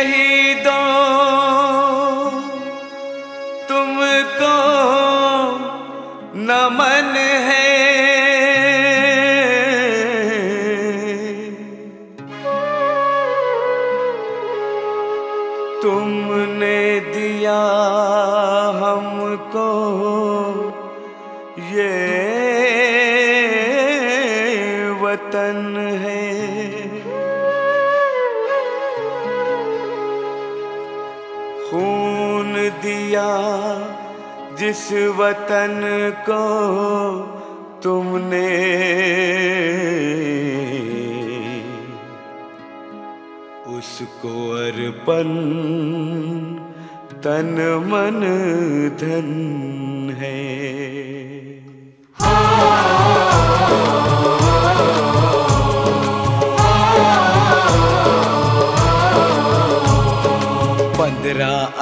शहीदों तुमको नमन है। तुमने दिया हमको ये वतन है। खून दिया जिस वतन को तुमने, उसको अर्पण तन मन धन है।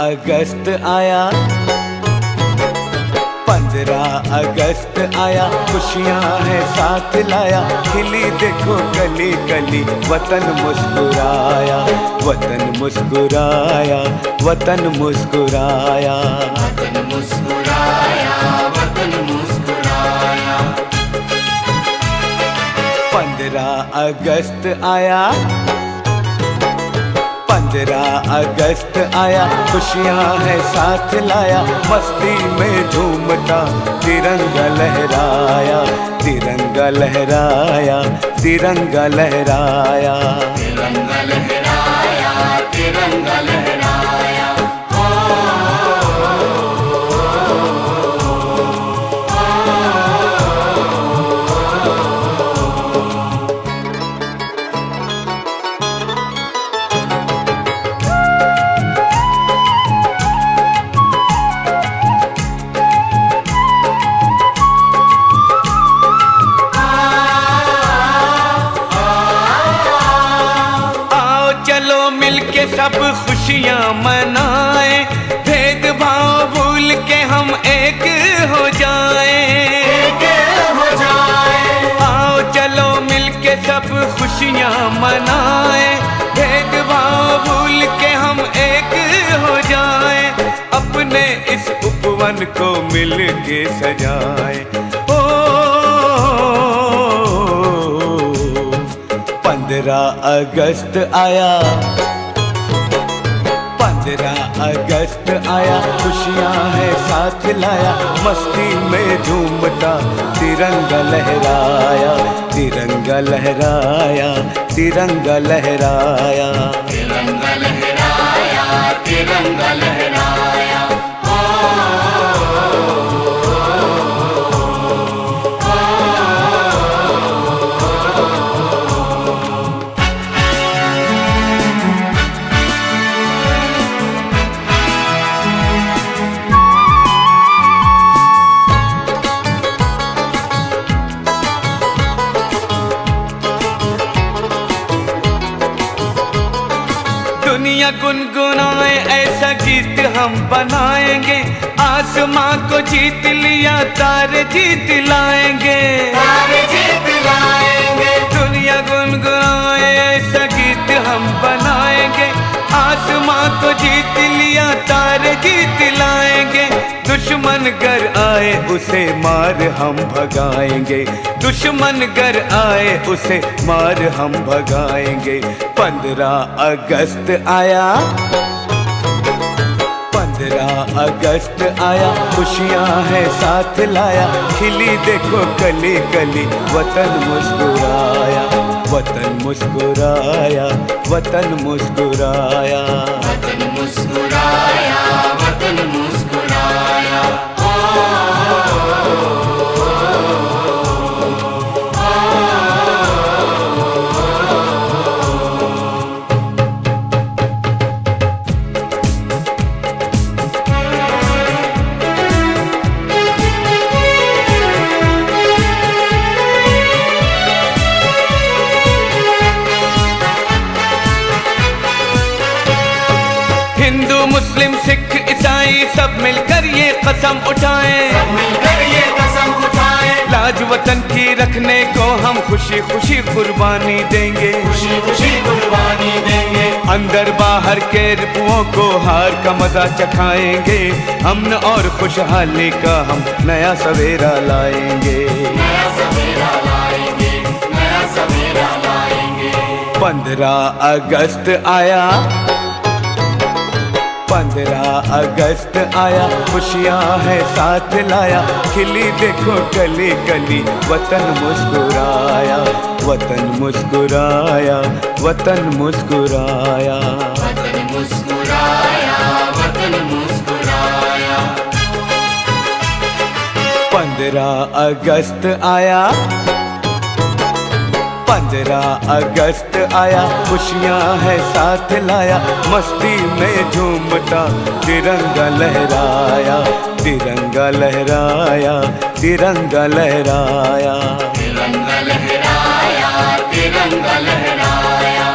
अगस्त आया, 15 अगस्त आया, खुशियां हैं साथ लाया। खिली देखो गली गली, वतन मुस्कुराया, वतन मुस्कुराया, वतन मुस्कुराया, वतन मुस्कुराया, वतन मुस्कुराया। 15 अगस्त आया, 15 अगस्त आया, खुशियां हैं साथ लाया। मस्ती में झूमता तिरंगा लहराया, तिरंगा लहराया, तिरंगा लहराया, तिरंगा लहराया, तिरंगा लहराया। मिलके सब खुशियां मनाए, भेदभाव भूल के हम एक हो जाए, एक हो जाए। आओ चलो मिलके सब खुशियां मनाए, भेदभाव भूल के हम एक हो जाए। अपने इस उपवन को मिलके सजाए। ओ 15 अगस्त आया, 15 अगस्त आया, खुशियां हैं साथ लाया। मस्ती में झूमता तिरंगा लहराया, तिरंगा लहराया, तिरंगा लहराया, तिरंगा लहराया, तिरंगा लहराया। दुनिया गुनगुनाए ऐसा गीत हम बनाएंगे। आसमां को जीत लिया, तारे जीत लाएंगे, तारे जीत लाएंगे। दुनिया गुनगुनाए ऐसा गीत हम बनाएंगे। आसमां को जीत लिया, तारे जीत लाएंगे। दुश्मन घर आए उसे मार हम भगाएंगे, दुश्मन घर आए उसे मार हम भगाएंगे। 15 अगस्त आया, 15 अगस्त आया, खुशियां हैं साथ लाया। खिली देखो गली गली, वतन मुस्कुराया, वतन मुस्कुराया, वतन मुस्कुराया, वतन मुस्कुराया, वतन मुस्कुराया। हिंदू मुस्लिम सिख ईसाई सब मिलकर ये कसम उठाएं, सब मिलकर ये कसम उठाएं। ला लाज वतन की रखने को हम खुशी खुशी कुर्बानी देंगे, खुशी खुशी कुर्बानी देंगे। अंदर बाहर के रिपुओं को हार का मजा चखाएंगे, अमन और खुशहाली का हम नया सवेरा लाएंगे, नया सवेरा लाएंगे, नया सवेरा लाएंगे। 15 अगस्त आया, 15 अगस्त आया, खुशियाँ है साथ लाया, खिली देखो गली गली, वतन मुस्कुराया, वतन मुस्कुराया, वतन मुस्कुराया, वतन मुस्कुराया, वतन मुस्कुराया। 15 अगस्त आया, 15 अगस्त आया, खुशियाँ है साथ लाया, मस्ती में झूमता तिरंगा लहराया, तिरंगा लहराया, तिरंगा लहराया, तिरंगा लहराया, तिरंगा लहराया।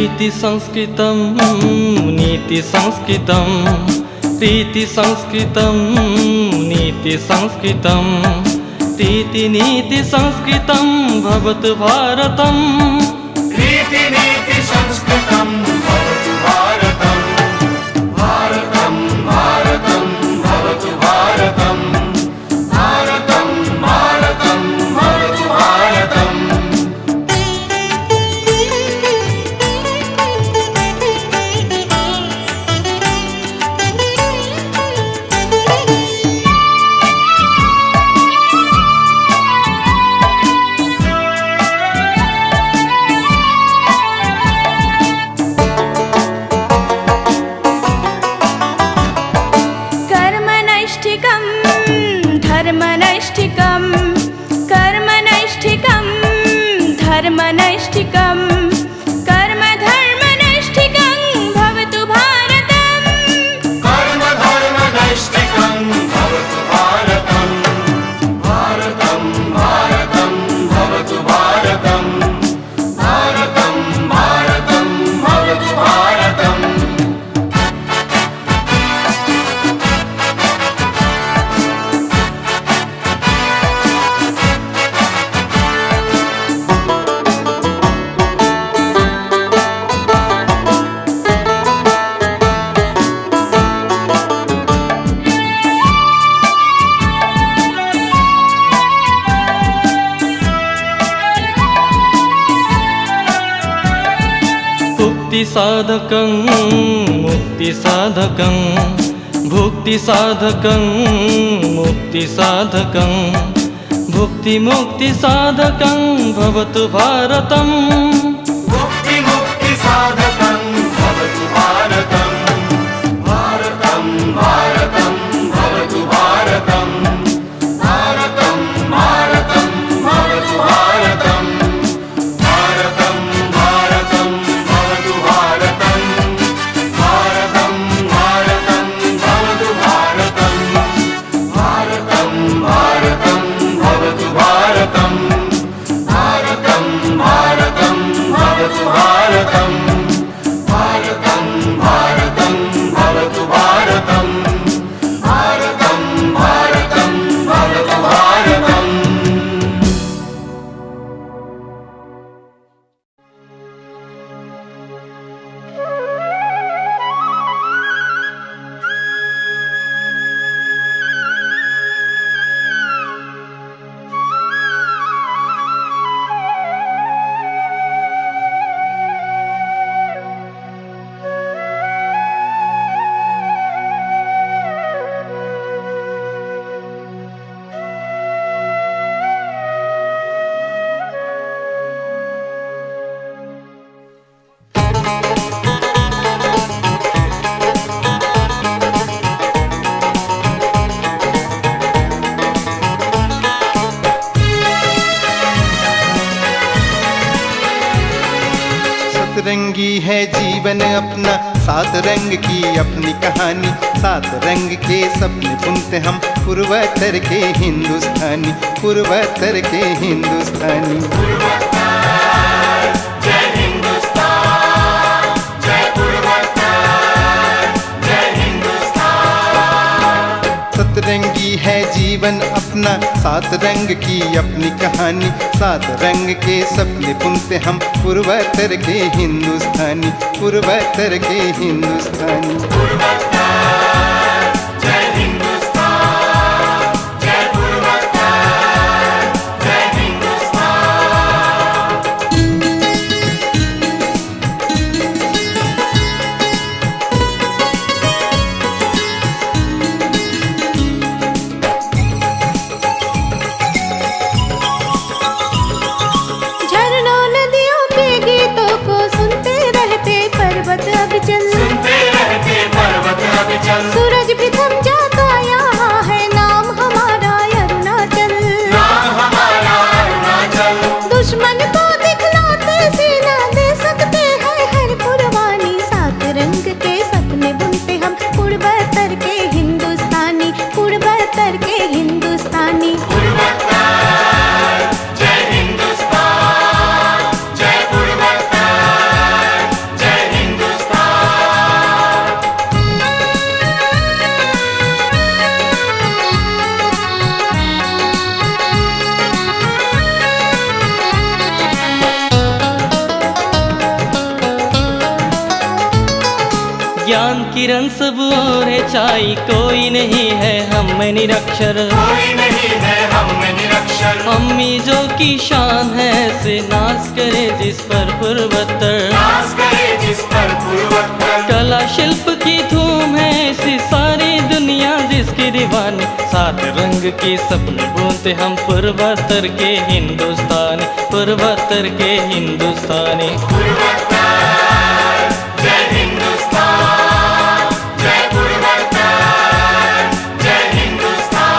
प्रीति संस्कृतं नीति संस्कृतं प्रीति संस्कृतं नीति संस्कृतं प्रीति नीति संस्कृतं भवतु भारतम् प्रीति नीति संस्कृतं भवतु भारतम् भारतं भारतं भवतु भारतम् भारतं भारतं भवतु भारतम् धर्मनैष्ठिकं कर्मनैष्ठिकं धर्मनैष्ठिकं कर्म धर्मनैष्ठिकं भवतु भारतम् कर्म धर्मनैष्ठिकं भवतु भारतम् भारतं भारतं भवतु भारतम् भारतं भारतं भवतु भारतम् साधकं मुक्ति साधकं भुक्ति साधकं मुक्ति साधकं भुक्ति मुक्ति साधकं भवतु भारतम् मुक्ति मुक्ति साधकं भवतु भारतम् भारतं भारतं भवतु भारतम् भारतं भारतं भवतु भारतम् भारतं भारतं भवतु भारतम् भारतं भारतं भवतु भारतम् भारतं भारतं भवतु भारतम् भारतं भारतं भवतु भारतम् भारतं भारतं भवतु भारतम् भारतं भारतं भवतु भारतम् सतरंगी है जीवन अपना, सात रंग की अपनी कहानी, सात रंग के सपने बुनते हम पूर्वोत्तर के हिंदुस्तानी, पूर्वोत्तर के हिंदुस्तानी। जय हिंदुस्तान, जय पूर्वोत्तर, जय हिंदुस्तान। सतरंगी है जीवन अपना, सात रंग की अपनी कहानी, सात रंग के सपने बुनते हम पूर्वोत्तर के हिंदुस्तानी, पूर्वोत्तर के हिंदुस्तानी। जय हिंदुस्तान, जय पूर्वोत्तर, जय हिंदुस्तान। झरनों नदियों के गीतों को सुनते रहते पर्वत अविचल, सुनते रहते पर्वत अविचल। सूरज भी थम जाता यहाँ है नाम हमारा अरुणाचल, नाम हमारा अरुणाचल। दुश्मन को दिखलाते सीना दे सकते हैं हर कुर्बानी, सात रंग के सपने बुनते हम पूर्वोत्तर के हिंदुस्तानी, पूर्वोत्तर के हिंदुस्तानी। जय हिंदुस्तान, जय पूर्वोत्तर, ज्ञान किरण सब और है छाई, कोई नहीं है हम में निरक्षर। कोई नहीं है हम में निरक्षर। अम्मी जो की शान है से नाश करे जिस पर पूर्वोत्तर, नाश करे जिस पर पूर्वोत्तर। कला शिल्प की धूम है ऐसी सारी दुनिया जिसकी दीवानी, सात रंग के सपने बुनते हम पूर्वोत्तर के हिंदुस्तानी, पूर्वोत्तर के हिंदुस्तानी। पूर्वोत्तर जय हिंदुस्तान, जय पूर्वोत्तर जय हिंदुस्तान।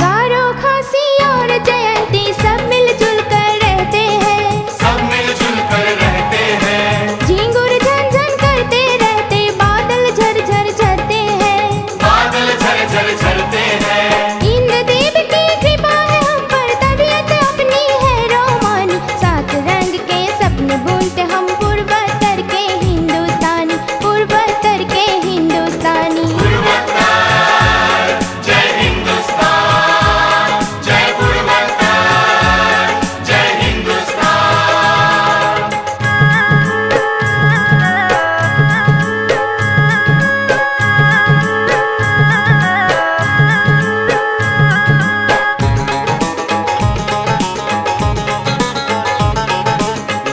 गारो खासी और जयंती सब मिलजुल कर रहते हैं, सब मिलजुल कर रहते हैं। झिंगुर झंझन करते रहते, बादल झरझर झरते हैं, बादल झरझर झरते हैं। इंद्रदेव की कृपा है हम पर, तबीयत अपनी है रोमानी, सात रंग के सपने बुनते हम पूर्वोत्तर के हिंदुस्तानी, पूर्वोत्तर के हिंदुस्तानी। पूर्वोत्तर जय हिंदुस्तान, जय पूर्वोत्तर जय हिंदुस्तान।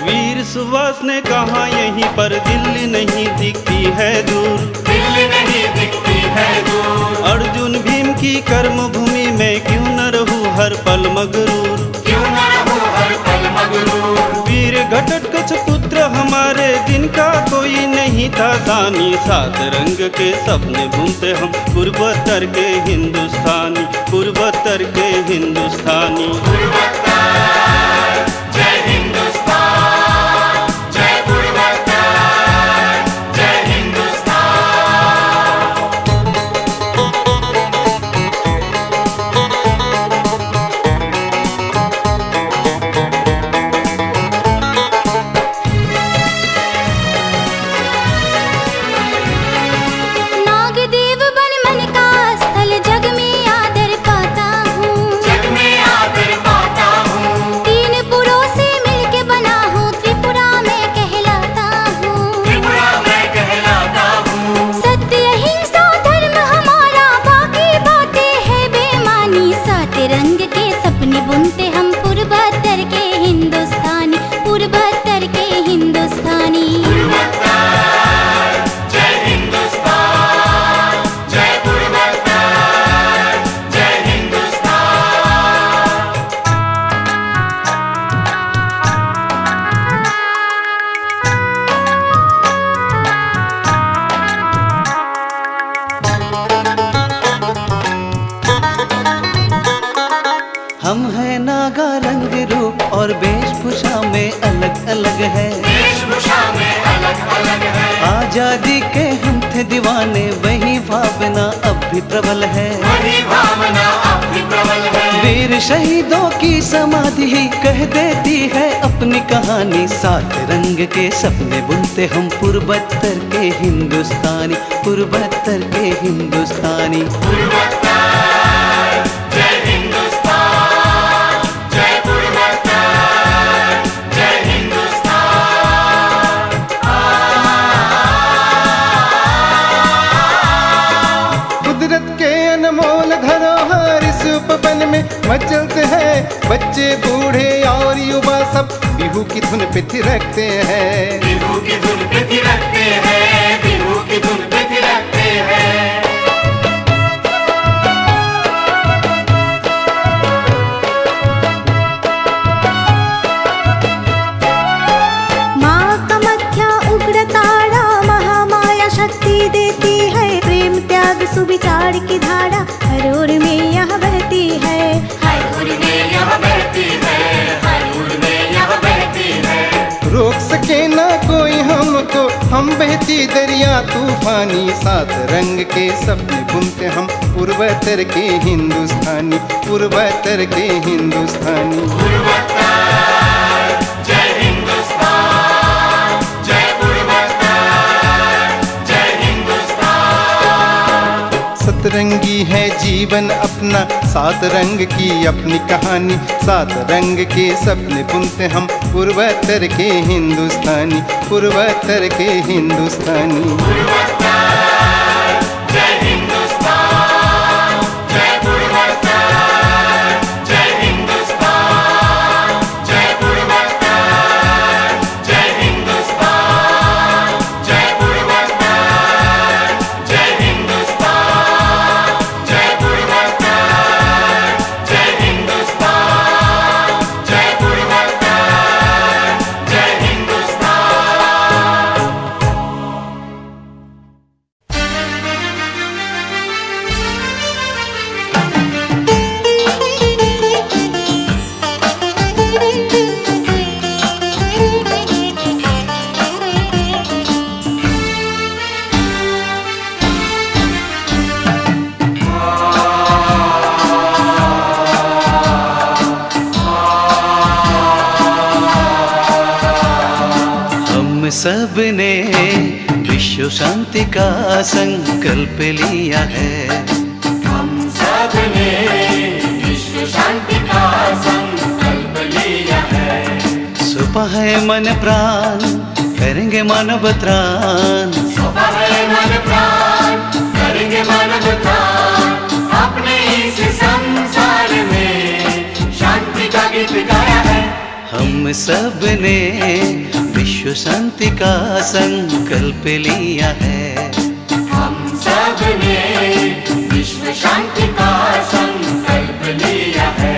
वीर सुभाष ने कहा यहीं पर दिल्ली नहीं दिखती है दूर, दिल्ली नहीं दिखती है दूर। अर्जुन भीम की कर्म भूमि में क्यों न रहूं हर पल मगरूर। क्यों न रहूं हर पल मगरूर। वीर घटोत्कच पुत्र हमारे जिनका कोई नहीं था सानी, सात रंग के सपने बुनते हम पूर्वोत्तर के हिंदुस्तानी, पूर्वोत्तर के हिंदुस्तानी। पूर्वोत्तर जय हिंदुस्तान, जय पूर्वोत्तर जय हिंदुस्तान। नागदेव बन मन का स्थल जग में आदर पाता हूँ, जग में आदर पाता हूँ। तीन पुरों से मिलके बना हूँ, त्रिपुरा में कहलाता हूँ। त्रिपुरा में कहलाता हूँ। सत्य अहिंसा धर्म हमारा, बाकी बातें है बेमानी, सात रंग के सपने बुनते हम पूर्वोत्तर के हिंदुस्तानी, पूर्वोत्तर के हिंदुस्तानी। पूर्वोत्तर जय हिंदुस्तान, जय पूर्वोत्तर जय हिंदुस्तान। हम हैं नागा रंग रूप और वेशभूषा में अलग अलग है, वेशभूषा में अलग अलग है। आजादी के हम थे दीवाने, वही भावना अब भी प्रबल है। वही भावना अब भी प्रबल है। वीर शहीदों की समाधि ही कह देती है अपनी कहानी, सात रंग के सपने बुनते हम पूर्वोत्तर के हिंदुस्तानी, पूर्वोत्तर के हिंदुस्तानी। पूर्वोत्तर जय हिंदुस्तान, जय पूर्वोत्तर जय हिंदुस्तान। कुदरत के अनमोल धरोहर इस उपवन में मचलते हैं, बच्चे बूढ़े और युवा सब बिहू की धुन पे थिरकते हैं। बिहू की धुन पे थिरकते हैं, बिहू की धुन पे थिरकते हैं। माँ कामाख्या उग्र तारा, महामाया शक्ति देती है, प्रेम त्याग सुविचार की धारा हर ओर में यहाँ बहती है। हर उर में यह बहती है, हर उर में यह बहती है। रोक सके ना कोई हमको, हम बहती दरिया तूफानी, सात रंग के सपने बुनते हम पूर्वोत्तर के हिंदुस्तानी, पूर्वोत्तर के हिंदुस्तानी। पूर्वोत्तर जय हिंदुस्तान, जय पूर्वोत्तर जय जीवन अपना, सात रंग की अपनी कहानी, सात रंग के सपने बुनते हम पूर्वोत्तर के हिंदुस्तानी, पूर्वोत्तर के हिंदुस्तानी। जय हिंदुस्तान, जय पूर्वोत्तर, जय हिंदुस्तान, जय पूर्वोत्तर, जय हिंदुस्तान, जय पूर्वोत्तर, जय हिंदुस्तान, जय पूर्वोत्तर, जय हिंदुस्तान, जय पूर्वोत्तर, जय हिंदुस्तान। हम सब ने विश्व शांति का संकल्प लिया है, हम सब ने विश्व शांति का संकल्प लिया है। सुबह है मन प्राण करेंगे मानव त्राण, सौंपा है मन प्राण करेंगे मानव त्राण, अपने इस संसार में शांति का गीत गाया है। हम सब ने विश्व शांति का संकल्प लिया है, हम सब ने विश्व शांति का संकल्प लिया है।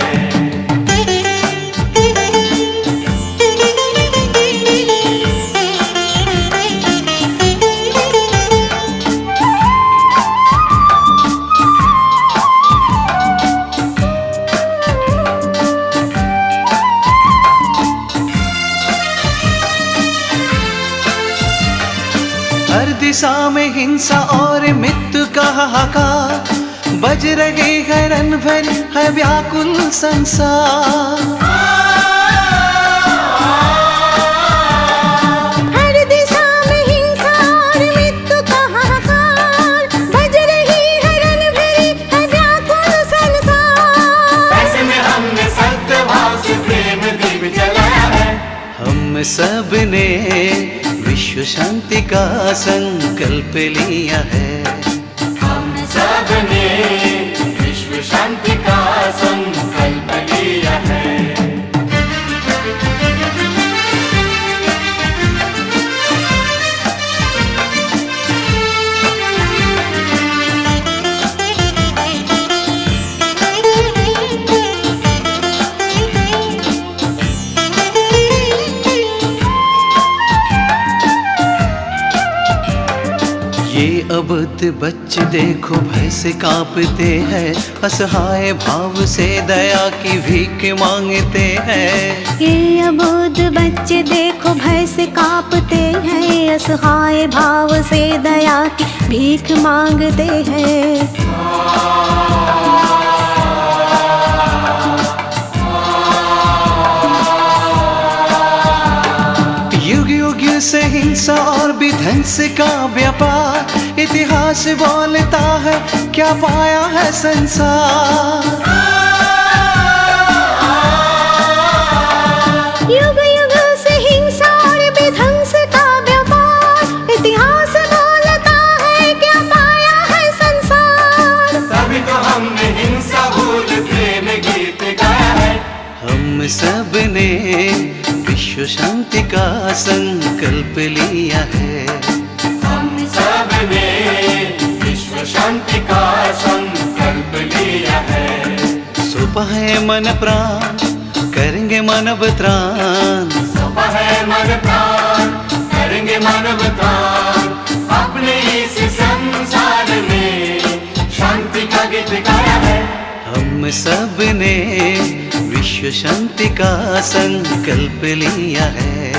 हर दिशा में हिंसा और मृत्यु का हाहाकार, बज रहे है रन भर है व्याकुल संसार। हर दिशा में हिंसा और मृत्यु का हाहाकार, बज रही है रण भरी है व्याकुल संसार। ऐसे में हमने सत्य भाव से प्रेम दीप जलाया है। हम सब ने विश्व शांति का संकल्प लिया है, हम सब ने विश्व शांति का संकल्प लिया है। ये अबुद्ध बच्चे देखो भय से कांपते हैं, असहाय भाव से दया की भीख मांगते हैं। ये अबोध बच्चे देखो भय से कांपते हैं, असहाय भाव से दया की भीख मांगते हैं। युग युग से हिंसा और विध्वंस का व्यापार, इतिहास बोलता है क्या पाया है संसार। युग युग से हिंसा और विध्वंस का व्यापार, इतिहास बोलता है क्या पाया है संसार। तभी तो हमने हिंसा भूल प्रेम गीत गाया है। हम सब ने विश्व शांति का संकल्प लिया है, हम सब ने विश्व शांति का संकल्प लिया है। सुबह है मन प्राण करेंगे मानव त्राण, सौंपा है मन प्राण करेंगे मानव त्राण, अपने इस संसार में शांति का गीत गाया है। हम सब ने विश्व शांति का संकल्प लिया है,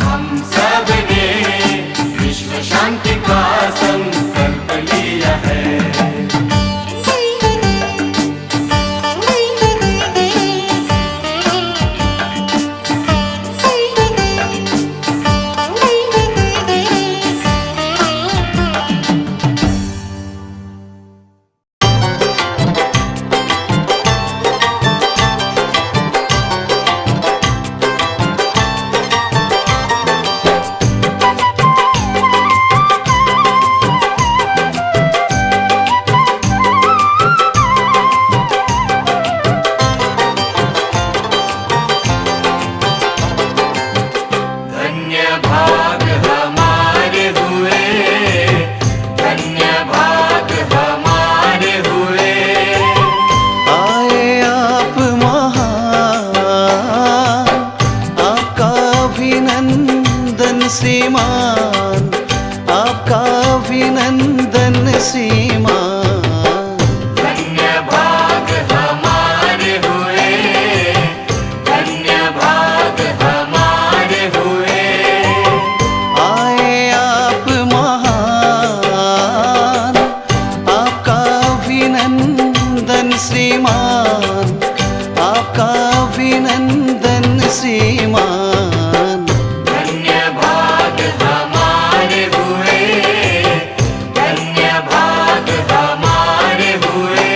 हम सब ने विश्व शांति का संकल्प लिया है। श्रीमान। धन्य भाग हमारे हुए, धन्य भाग हमारे हुए। आए आप महान, आपका अभिनंदन श्रीमान, आपका अभिनंदन श्रीमान। धन्य भाग हमारे हुए, धन्य भाग हमारे हुए।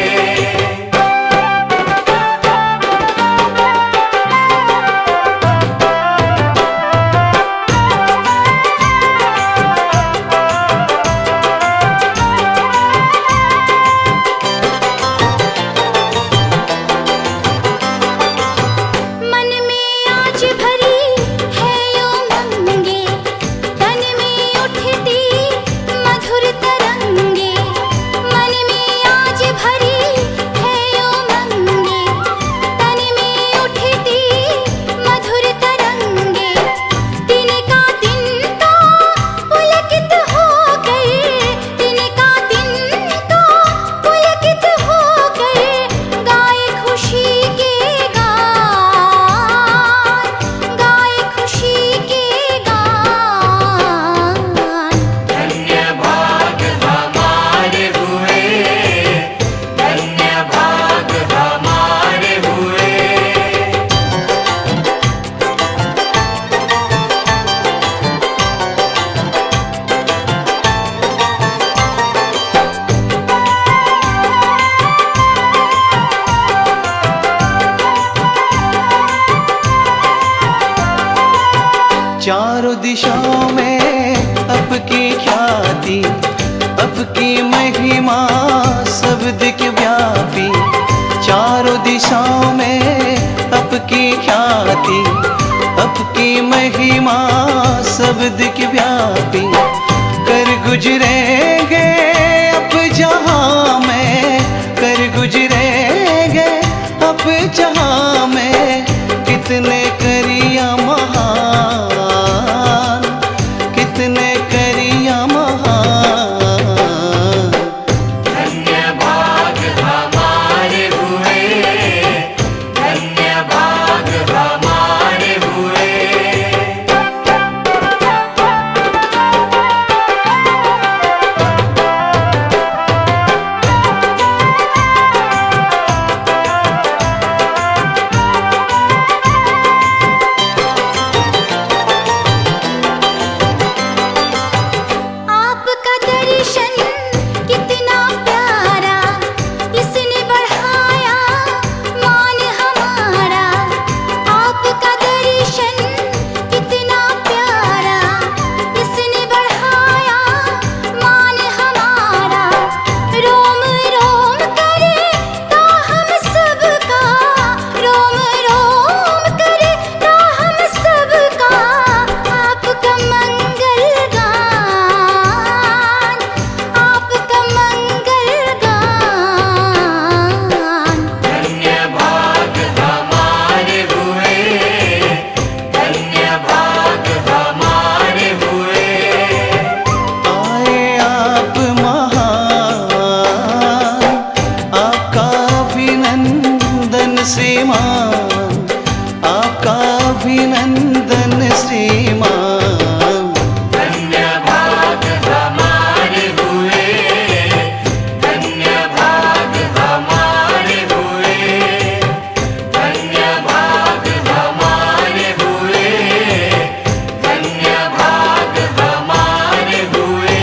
मन में आज भरी है उमंगे, तन में उठती मधुर तरंगे। मन में आज भरी है उमंगे, तन में उठती मधुर तरंगे। दिन का दिन तो पुलकित हो गए, दिन का दिन तो पुलकित हो गए। गाए खुशी के गान, गाए खुशी के गान। धन्य भाग हमारे हुए, धन्य भाग हमारे हुए। चारों दिशाओं में आपकी ख्याति, आपकी महिमा सब दिख व्यापी। चारों दिशाओं में आपकी ख्याति, आपकी महिमा सब दिख व्यापी। कर गुजरेंगे अब जहाँ में, कर गुजरेंगे अब जहाँ में। कितने करिया महान, कितने करिया महान। धन्य भाग हमारे हुए, धन्य भाग हमारे हुए। आपका दर्शन कितना प्यारा, इसने बढ़ाया मान हमारा। आपका दर्शन कितना प्यारा, इसने बढ़ाया मान हमारा। रोम रोम करे तो हम सबका, रोम रोम करे तो हम सबका। आपका मंगल गान, आपका मंगल गान। धन्य भाग हमारे हुए, धन्य भाग हमारे हुए। आए आप महान, आपका अभिनंदन श्रीमान, आपका अभिनंदन श्रीमान। धन्य भाग हमारे हुए, धन्य भाग हमारे हुए। धन्य भाग हमारे हुए, धन्य भाग हमारे हुए।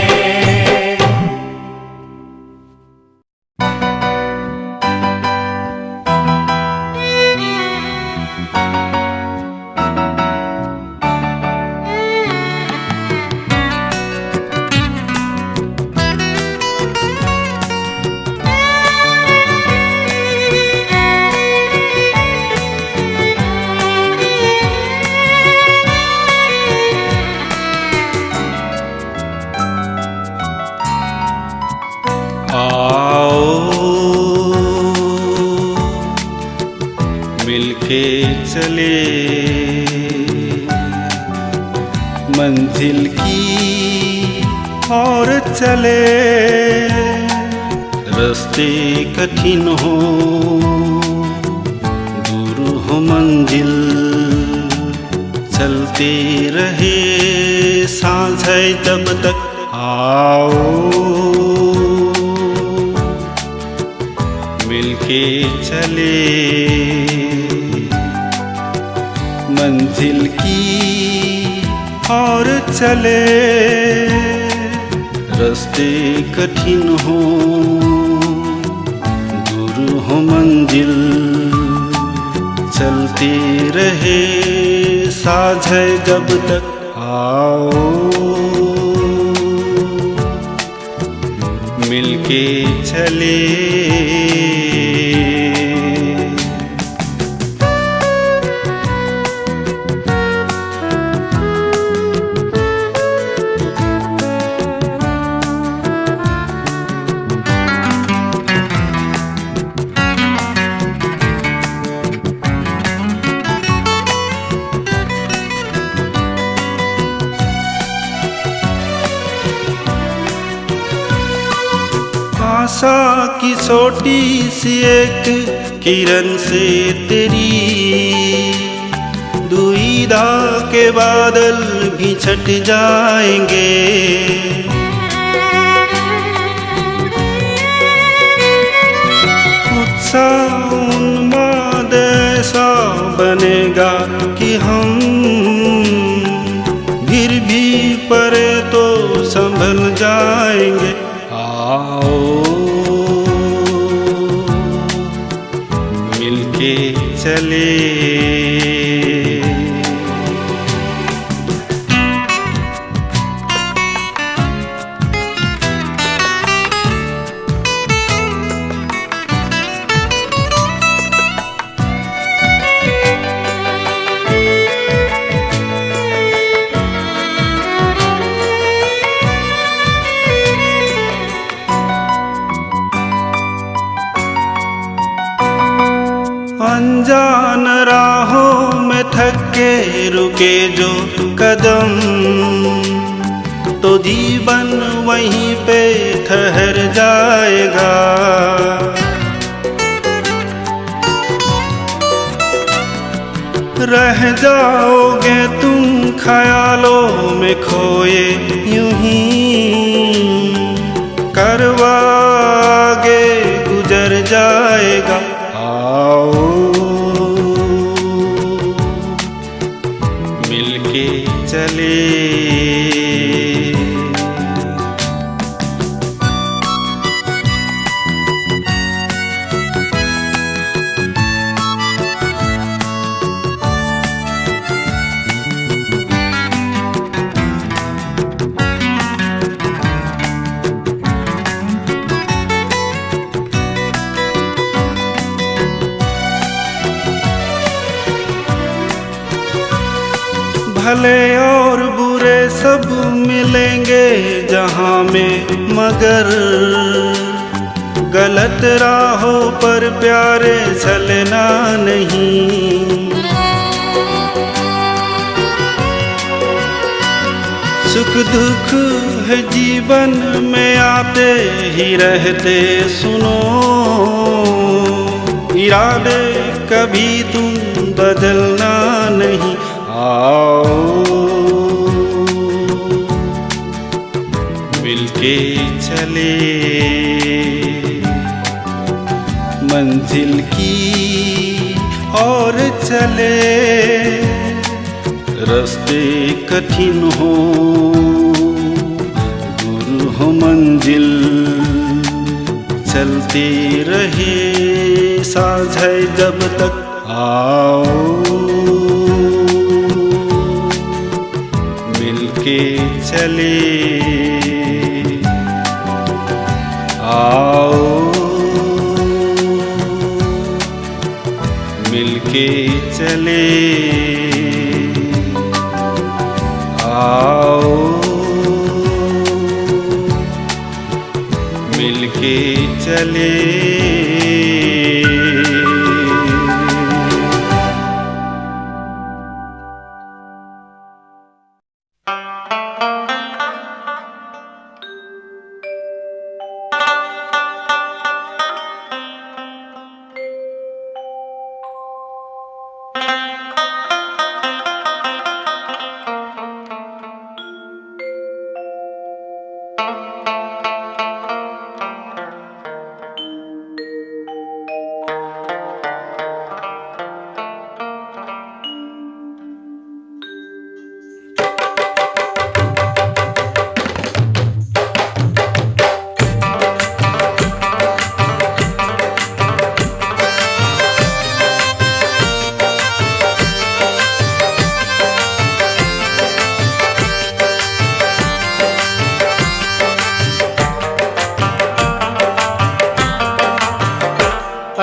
मिलके चले मंजिल की और चले रास्ते कठिन हो, दूर हो मंजिल, चलते रहे सांझ है जब तक। आओ मिलके चले मंजिल की और चले, रास्ते कठिन हो, दूर हो मंजिल, चलते रहे साझ है जब तक। आओ मिलके चले। आशा की छोटी सी एक किरण से तेरी दुविधा के बादल भी छट जाएंगे। उत्साह उन्माद ऐसा बनेगा कि हम गिर भी पड़े तो संभल जाएंगे। आओ मिलके चले। अनजान राहों में थक के रुके जो कदम, तो जीवन वहीं पे ठहर जाएगा। रह जाओगे तुम ख्यालों में खोए, यूं ही करवा आगे गुजर जाएगा। आओ मिलके चले। भले और बुरे सब मिलेंगे जहां में, मगर गलत राहों पर प्यारे चलना नहीं। सुख दुख है जीवन में आते ही रहते, सुनो इरादे कभी तुम बदलना नहीं। आओ मिलके चले मंजिल की और चले। रास्ते कठिन हो, दूर हो मंजिल, चलते रहे साझ है जब तक। आओ मिलके चले। आओ मिलके चले। आओ मिलके चले।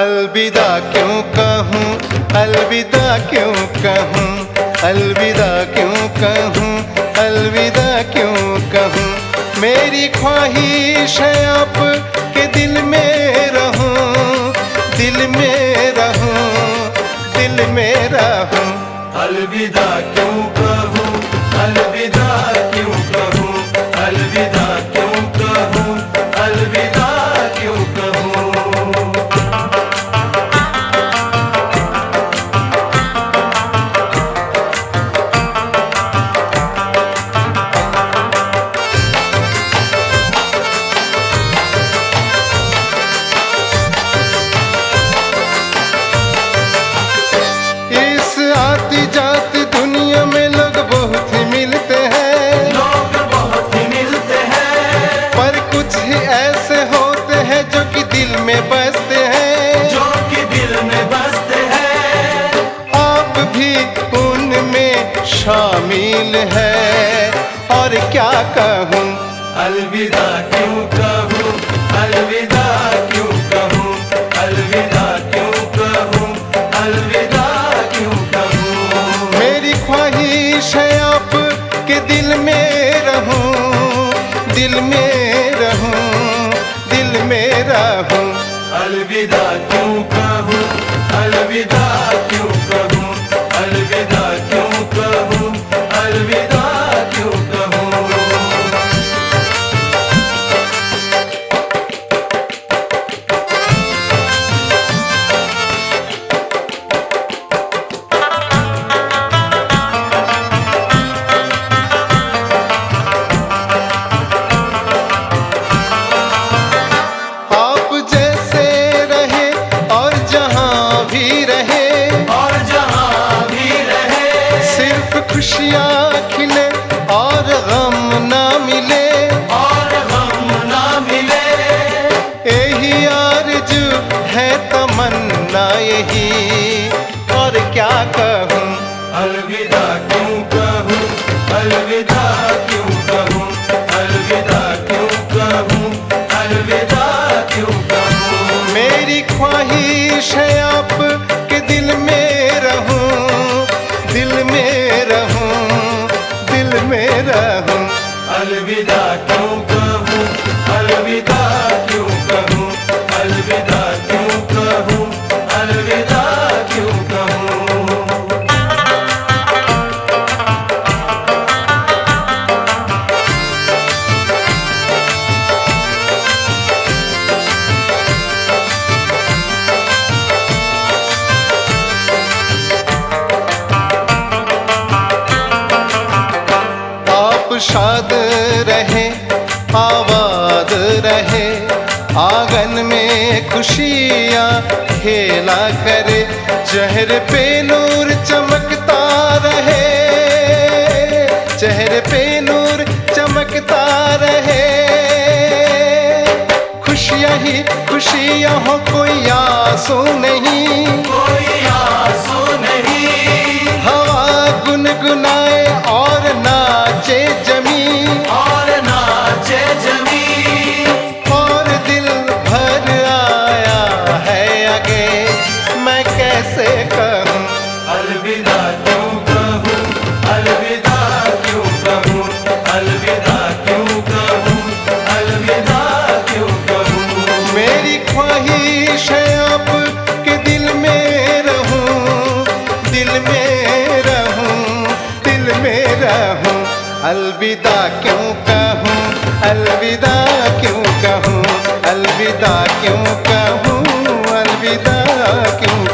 अलविदा क्यों कहूँ, अलविदा क्यों कहूँ, अलविदा क्यों कहूँ, अलविदा क्यों कहूँ। मेरी ख्वाहिश है आप के दिल में रहूं, दिल में रहूं, दिल में रहूं। अलविदा क्यों कहूँ, अलविदा क्यों कहूँ, अलविदा क्यों कहूँ, अलविदा क्यों कहूँ। इस आती जाती दुनिया में लोग बहुत ही मिलते हैं, लोग बहुत ही मिलते हैं, पर कुछ ही ऐसे होते हैं जो कि दिल में बसते हैं, जो कि दिल में बसते हैं। आप भी उनमें शामिल है। और क्या कहूँ, अलविदा क्यों कहूँ, अलविदा क्यों कहूँ, अलविदा क्यों कहूँ, अलविदा क्यों कहूँ। मेरी ख्वाहिश है आप के दिल में रहूं, दिल में रहूं, दिल में रहूं। अलविदा क्यों कहूँ, अलविदा क्यों कहूँ, अलविदा क्यों कहूँ, अलविदा क्यों कहूँ। आप जैसे रहे और जहां भी रहे, और जहाँ भी रहे, सिर्फ खुशियाँ खिले और गम ना मिले, और गम ना मिले। यही आरज़ू है तमन्ना यही। और क्या कहूँ, अलविदा क्यों कहूँ, अलविदा क्यों कहूँ, अलविदा क्यों कहूँ, अलविदा क्यों कहूँ। मेरी ख्वाहिश है आप के दिल में रहूं, दिल में रहूं, दिल में रहूं। अलविदा क्यों कहूँ, अलविदा क्यों कहूँ, अलविदा क्यों कहूँ, अलविदा क्यों कहूँ। आप शाद रहे, आबाद रहे, आंगन में खुशियाँ खेला करे, चेहरे पे नूर चमकता रहे, चेहरे पे नूर चमकता रहे। खुशियाँ ही खुशियाँ हो, कोई आंसू नहीं, कोई आंसू नहीं, हवा गुनगुनाए और नाचे जमी, और नाचे जमी। और दिल भर आया है आगे, मैं कैसे कहूँ। अलविदा क्यों कहूँ, अलविदा क्यों कहूँ, अलविदा क्यों कहूँ, अलविदा क्यों कहूँ। मेरी ख्वाहिश है आप के दिल में रहूं, दिल में रहूं, दिल में रहूं। अलविदा क्यों कहूँ, अलविदा क्यों कहूँ, अलविदा क्यों कहूँ, अलविदा क्यों